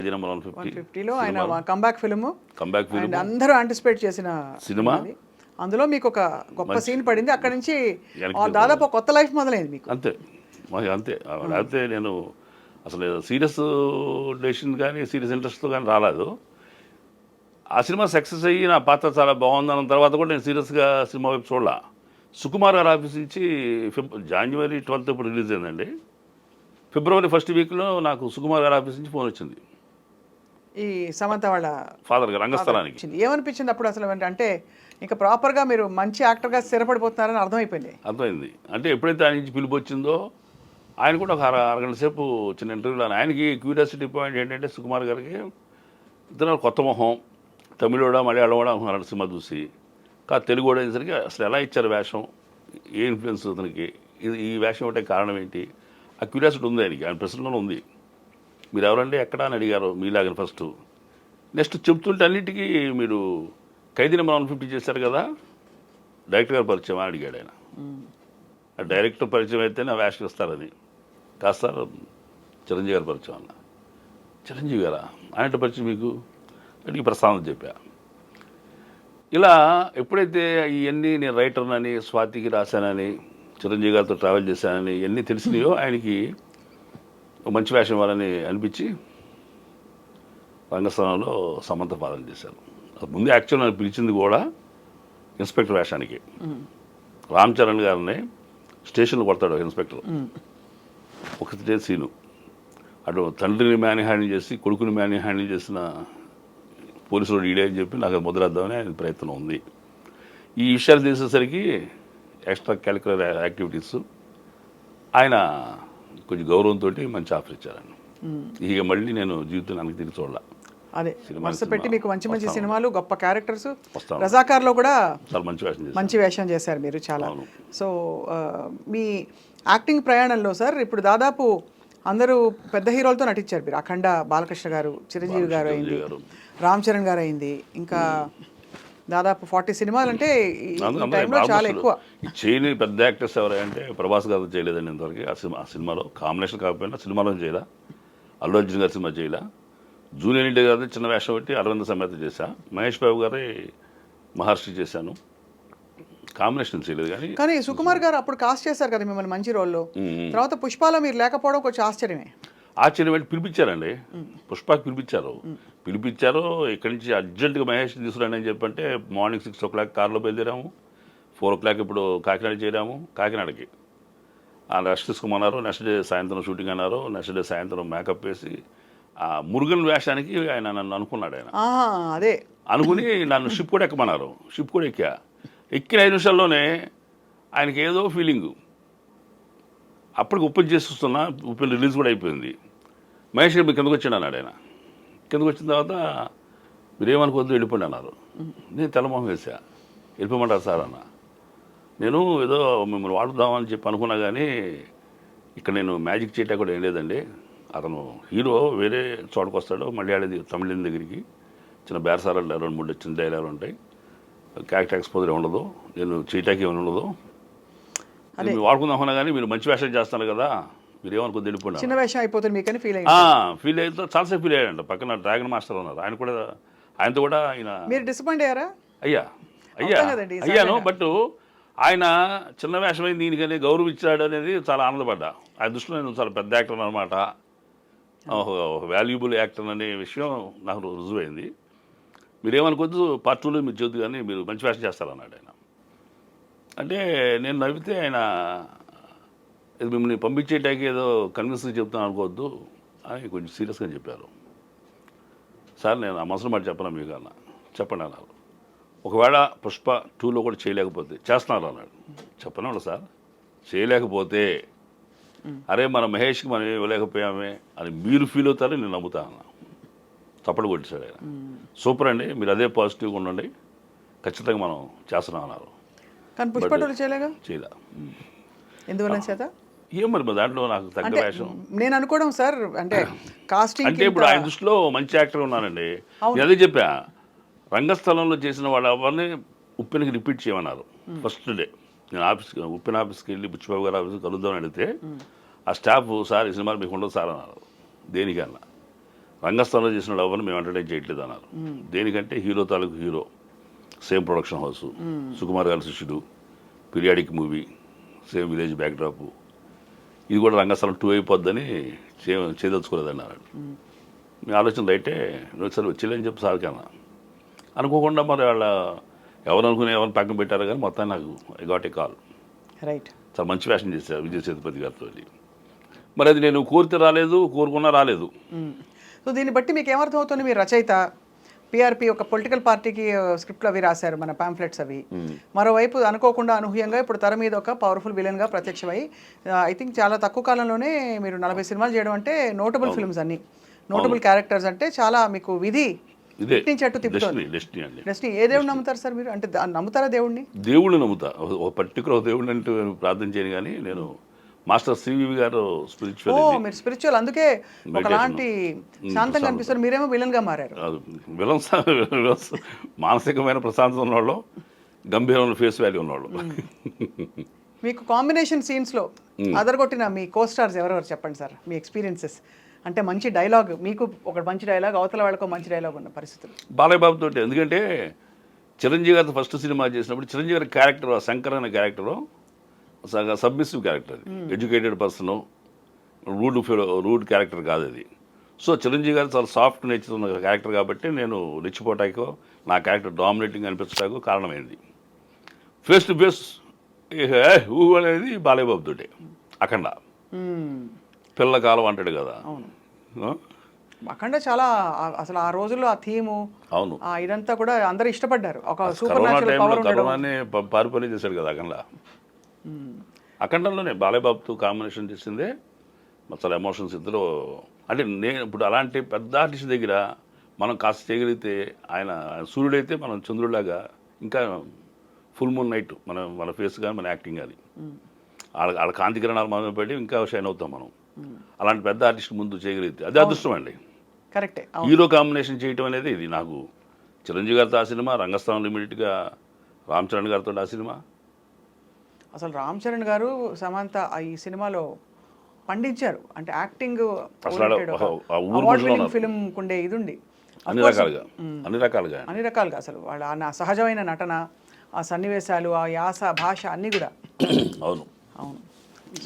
150లో ఆయన comeback film comeback film అందరూ anticipate చేసిన సినిమా. అందులో మీకు ఒక గొప్ప సీన్ పడింది. అక్కడి నుంచి దాదాపు కొత్త లైఫ్ మొదలైంది మీకు. అంతే అంతే. లేకపోతే నేను అసలు సీరియస్ డెసిషన్ కానీ సీరియస్ ఇంట్రెస్ట్తో కానీ రాలేదు. ఆ సినిమా సక్సెస్ అయ్యి నా పాత్ర చాలా బాగుందన్న తర్వాత కూడా నేను సీరియస్గా సినిమా వైపు చూడాల. సుకుమార్ గారి ఆఫీస్ నుంచి జనవరి 12 ఇప్పుడు రిలీజ్ అయిందండి. ఫిబ్రవరి 1st వీక్లో నాకు సుకుమార్ గారి ఆఫీస్ నుంచి ఫోన్ వచ్చింది, ఈ సమంత వాళ్ళ ఫాదర్ గారు రంగస్థలానికి. ఏమనిపించింది అప్పుడు అసలు? అంటే ఇంకా ప్రాపర్గా మీరు మంచి యాక్టర్గా స్థిరపడిపోతున్నారని అర్థమైపోయింది. అంటే ఎప్పుడైతే ఆయన నుంచి పిలుపు వచ్చిందో ఆయన కూడా ఒక అరగంట సేపు చిన్న ఇంటర్వ్యూలో ఆయనకి క్యూరియాసిటీ పాయింట్ ఏంటంటే సుకుమార్ గారికి ఇతను కొత్త మొహం, తమిళోడా మలయాళం కూడా అనుకున్నాడు సినిమా చూసి. కాదు తెలుగు కూడా అయ్యేసరికి అసలు ఎలా ఇచ్చారు వేషం, ఏ ఇన్ఫ్లుయెన్స్ అతనికి, ఈ వేషం ఒకటే కారణం ఏంటి, ఆ క్యూరియాసిటీ ఉంది ఆయనకి. ఆయన ప్రశ్నలో ఉంది. మీరు ఎవరంటే ఎక్కడా అని అడిగారు మీలాగని ఫస్ట్. నెక్స్ట్ చెప్తుంటే అన్నిటికీ మీరు ఖైదీ నెంబర్ 150 చేశారు కదా, డైరెక్టర్ గారు పరిచయం అని అడిగాడు ఆయన. ఆ డైరెక్టర్ పరిచయం అయితే నా వేషం ఇస్తారని. కాదు సార్ చిరంజీవి గారు పరిచయం అన్న. చిరంజీవి గారా, ఆయన పరిచయం మీకు అడిగి ప్రస్తావన చెప్పా. ఇలా ఎప్పుడైతే ఇవన్నీ నేను రైటర్నని, స్వాతికి రాశానని, చిరంజీవి గారితో ట్రావెల్ చేశానని ఇవన్నీ తెలిసినాయో ఆయనకి మంచి వేషం ఇవ్వాలని అనిపించి రంగస్థలంలో సమంత పాలన చేశారు. ముందు యాక్చువల్ నన్ను పిలిచింది కూడా ఇన్స్పెక్టర్ వేషానికి. రామ్ చరణ్ గారిని స్టేషన్లో కొడతాడు ఇన్స్పెక్టర్. ఒకటే సీను, అటు తండ్రిని మ్యాన్ హ్యాండిల్ చేసి కొడుకుని మ్యాన్ హ్యాండిల్ చేసిన పోలీసులు ఈడే అని చెప్పి నాకు ముద్రేద్దామని ఆయన ప్రయత్నం ఉంది. ఈ విషయాలు తెలిసేసరికి ఎక్స్ట్రా క్యాలిక్యులర్ యాక్టివిటీస్ ఆయన కొంచెం గౌరవంతో మంచి ఆఫర్ ఇచ్చారని. ఇక మళ్ళీ నేను జీవితం నాకు తిరిగి చూడాల. అదే వరుస పెట్టి మీకు మంచి మంచి సినిమాలు, గొప్ప క్యారెక్టర్స్. రజాకార్లో కూడా చాలా మంచి వేషం చేశారు మీరు చాలా. సో మీ యాక్టింగ్ ప్రయాణంలో సార్ ఇప్పుడు దాదాపు అందరూ పెద్ద హీరోలతో నటించారు మీరు. అఖండ బాలకృష్ణ గారు, చిరంజీవి గారు అయింది, రామ్ చరణ్ గారు అయింది, ఇంకా దాదాపు 40 సినిమాలు. అంటే ఈ టైంలో చాలా ఎక్కువ. చేయని పెద్ద యాక్టర్స్ ఎవరంటే ప్రభాస్ గారు చేయలేదండి ఇంతవరకు. ఆ సినిమాలో కాంబినేషన్ కాకపోయినా సినిమాలో చేయలే. అల్లు అర్జున్ గారి సినిమా చేయలే. జూనియర్ ఎన్టీఆర్ గారి చిన్న వేషం పెట్టి అరవింద సమేత చేశా. మహేష్ బాబు గారి మహర్షి చేశాను. కాంబినేషన్ చేయలేదు. కానీ సుకుమార్ గారు అప్పుడు కాస్ట్ చేశారు కదా మిమ్మల్ని మంచి రోల్లో. తర్వాత పుష్పాలో మీరు లేకపోవడం కొంచెం ఆశ్చర్యమే. ఆశ్చర్యం అంటే పిలిపించారండి, పుష్పకి పిలిపించారు. ఇక్కడి నుంచి అర్జెంటుగా మహేష్ తీసుకురండి అని చెప్పంటే మార్నింగ్ 6 o'clock కార్లో బయలుదేరాము. 4 o'clock ఇప్పుడు కాకినాడ చేరాము. కాకినాడకి రెస్ట్ తీసుకోమన్నారు. నెక్స్ట్ డే సాయంత్రం షూటింగ్ అన్నారు. నెక్స్ట్ డే సాయంత్రం మేకప్ వేసి మురుగన్ వేషానికి ఆయన నన్ను అనుకున్నాడు. ఆయన అదే అనుకుని నన్ను షిప్ కూడా ఎక్కమన్నారు. షిప్ కూడా ఎక్కిన 5 నిమిషాల్లోనే ఆయనకి ఏదో ఫీలింగు. అప్పటికి ఉప్పెన్ చేస్తున్నా, ఉప్పెన్ రిలీజ్ కూడా అయిపోయింది. మహేష్ గారు మీరు కిందకు వచ్చాడు అన్నాడు. ఆయన కిందకు వచ్చిన తర్వాత మీరేమనుకోవద్దు వెళ్ళిపోండి అన్నారు. నేను తెల్లమొహం వేసా. వెళ్ళిపోమంటారు సార్ అన్న. నేను ఏదో మిమ్మల్ని వాడుదామని చెప్పి అనుకున్నా, కానీ ఇక్కడ నేను మ్యాజిక్ చేయటా కూడా ఏం లేదండి. అతను హీరో వేరే చోటుకు వస్తాడు, మళ్ళీ ఆడేది తమిళం దగ్గరికి. చిన్న బేరసారాలు 2-3 చిన్న డైలాగులు ఉంటాయి. క్యారెక్టర్ ఎక్స్పోజర్ ఉండదు, నేను చేయటానికి ఏమైనా ఉండదు. మీరు వాడుకుందామన్నా కానీ మీరు మంచి వేషం చేస్తారు కదా, మీరు ఏమనుకో తెలిపోయినా చిన్న వేషం అయిపోతుంది మీకని ఫీల్ అయితే చాలాసేపు ఫీల్ అయ్యాడంట. పక్కన డ్రాగన్ మాస్టర్ ఉన్నారు, ఆయనతో కూడా ఆయన. మీరు డిసప్పాయింట్ అయ్యారా? అయ్యాను. బట్ ఆయన చిన్న వేషమైంది దీనికని గౌరవించాడు అనేది చాలా ఆనందపడ్డా. ఆ దృష్టిలో నేను చాలా పెద్ద యాక్టర్ అనమాట, ఒక వాల్యుబుల్ యాక్టర్ అనే విషయం నాకు రుజువైంది. మీరేమనుకోద్దు, పార్ట్ 2లో మీరు చదువు కానీ మీరు మంచి వేషం చేస్తారన్నాడు ఆయన. అంటే నేను నవ్వితే ఆయన మిమ్మల్ని పంపించేటానికి ఏదో కన్విన్స్గా చెప్తాను అనుకోవద్దు అని కొంచెం సీరియస్గా చెప్పారు. సార్ నేను ఆ మనసులో మాట చెప్పను మీకు అన్న. చెప్పండి అన్నారు. ఒకవేళ పుష్ప 2లో కూడా చేయలేకపోతే చేస్తున్నారు అన్నాడు. చెప్పను సార్, చేయలేకపోతే అరే మన మహేష్కి మనం ఇవ్వలేకపోయామే అని మీరు ఫీల్ అవుతారని నేను నమ్ముతా అన్న. తప్పడు కొట్టేశాడు ఆయన. సూపర్ అండి, మీరు అదే పాజిటివ్గా ఉండండి, ఖచ్చితంగా మనం చేస్తున్నాం అన్నారు. కానీ పుష్ప 2 చేయలే. ఎందువల్ల చేత ఏం మరి దాంట్లో నాకు తగ్గ వేషం నేను అనుకోవడం సార్. అంటే కాస్టింగ్ అంటే ఇప్పుడు ఆయన దృష్టిలో మంచి యాక్టర్ ఉన్నానండి. నేను అదే చెప్పా, రంగస్థలంలో చేసిన వాళ్ళు ఎవరిని ఉప్పెనకి రిపీట్ చేయమన్నారు. ఫస్ట్ డే నేను ఉప్పెన ఆఫీస్కి వెళ్ళి బుచ్చిబాబు గారు ఆఫీస్కి కలుద్దామని అడిగితే ఆ స్టాఫ్ సార్ ఈ సినిమాలు మీకు ఉండదు సార్ అన్నారు. దేనికన్నా రంగస్థలంలో చేసిన వాళ్ళు ఎవరిని మేము ఎంటర్టైన్ చేయట్లేదు అన్నారు. దేనికంటే హీరో తాలూకు hero, same production house, Sukumar గారి శిష్యుడు, periodic movie, same village backdrop, ఇది కూడా రంగస్థలం 2 అయిపోద్దని చేయదలుచుకోలేదన్నారు. మీ ఆలోచన రైటే, నువ్వు సరే వచ్చేలేని చెప్పి సార్ కన్నా అనుకోకుండా మరి వాళ్ళ ఎవరిని పక్కన పెట్టారో కానీ మొత్తాన్ని నాకు I got a call. Right. చాలా మంచి ఫ్యాషన్ చేశారు విజయ్ సేతుపతి గారితో. మరి అది నేను కోరితే రాలేదు, కోరుకున్నా రాలేదు. సో దీన్ని బట్టి మీకు ఏమర్థం అవుతుంది? మీరు రచయిత, పిఆర్పి ఒక పొలిటికల్ పార్టీకి స్క్రిప్ట్లు అవి రాశారు, మన పాంఫ్లెట్స్ అవి. మరోవైపు అనుకోకుండా అనూహ్యంగా ఇప్పుడు తెర మీద ఒక పవర్ఫుల్ విలన్గా ప్రత్యక్షమై ఐ థింక్ చాలా తక్కువ కాలంలోనే మీరు 40 సినిమాలు చేయడం అంటే నోటబుల్ ఫిల్మ్స్ అన్ని, నోటబుల్ క్యారెక్టర్స్ అంటే చాలా మీకు విధి చెట్టు తిప్పుతుంది. డెస్టినీ. ఏ దేవుడిని నమ్ముతారు సార్ మీరు? అంటే నమ్ముతారా దేవుడిని? దేవుడిని నమ్ముతా. ఒక పర్టికులర్ దేవుడిని అంటే ప్రార్థన చేయను, కానీ నేను మాస్టర్ సివివి గారు స్పిరిచువల్. మీరు స్పిరిచువల్, అందుకే ఒకలాంటి శాంతంగా అనిపిస్తారు. మీరేమో విలన్ గా మారారు. విలన్స్ మానసికమైన ప్రశాంతత ఉన్నవాళ్ళు, గంభీరమైన ఫేస్ వాల్యూ ఉన్నవాళ్ళు. మీకు కాంబినేషన్ సీన్స్ లో అదరగొట్టిన మీ కో స్టార్స్ ఎవరెవరు చెప్పండి సార్, మీ ఎక్స్పీరియన్సెస్. అంటే మంచి డైలాగ్, మీకు ఒక మంచి డైలాగ్, అవతల వాళ్ళకు మంచి డైలాగ్ ఉన్న పరిస్థితులు. బాలయ్య బాబుతో. ఎందుకంటే చిరంజీవి గారితో ఫస్ట్ సినిమా చేసినప్పుడు చిరంజీవి గారి క్యారెక్టర్, శంకర్ అనే క్యారెక్టరు సబ్మిసివ్ క్యారెక్టర్, అది ఎడ్యుకేటెడ్ పర్సన్, రూడ్ క్యారెక్టర్ కాదు అది. సో చిరంజీవి గారు చాలా సాఫ్ట్ నేచర్ ఉన్న క్యారెక్టర్ కాబట్టి నేను రెచ్చిపోటాకో నా క్యారెక్టర్ డామినేటింగ్ అనిపించడానికి కారణమైంది. ఫేస్ టు ఫేస్ ఊ అనేది బాలయ్య బాబు తోటే. అఖండ పిల్లకాలం అంటాడు కదా. అఖండ చాలా అసలు ఆ రోజుల్లో ఆ థీము, అవును, ఇదంతా కూడా అందరూ ఇష్టపడ్డారు. ఒక సూపర్ కరోనా న్యాచురల్ టైంలో పవర్ ఉండడం. కరోనానే పారిపోయి చేశాడు కదా అఖండ. అఖండంలోనే బాలయ్య బాబుతో కాంబినేషన్ చేసిందే చాలా ఎమోషన్స్ ఇద్దరు. అంటే నేను ఇప్పుడు అలాంటి పెద్ద ఆర్టిస్ట్ దగ్గర మనం కాస్త చేయగలిగితే, ఆయన సూర్యుడైతే మనం చంద్రుడిలాగా, ఇంకా ఫుల్ మూన్ నైట్ మన ఫేస్ కానీ మన యాక్టింగ్ కానీ వాళ్ళ కాంతి కిరణాలు మనం పెట్టి ఇంకా షైన్ అవుతాం మనం. అలాంటి పెద్ద ఆర్టిస్ట్ ముందు చేయగలిగితే అదే అదృష్టం అండి. కరెక్టే. హీరో కాంబినేషన్ చేయటం అనేది ఇది నాకు. చిరంజీవి గారితో ఆ సినిమా, రంగస్థలం లిమిటెడ్గా రామ్ చరణ్ గారితో ఆ సినిమా. అసలు రామ్ చరణ్ గారు, సమంత ఈ సినిమాలో పండించారు. అంటే యాక్టింగ్ ఫిల్మ్ ఉండే ఇది ఉండి అన్ని రకాలుగా అసలు వాళ్ళ సహజమైన నటన, ఆ సన్నివేశాలు, ఆ యాస, భాష అన్నీ కూడా. అవును. అవును.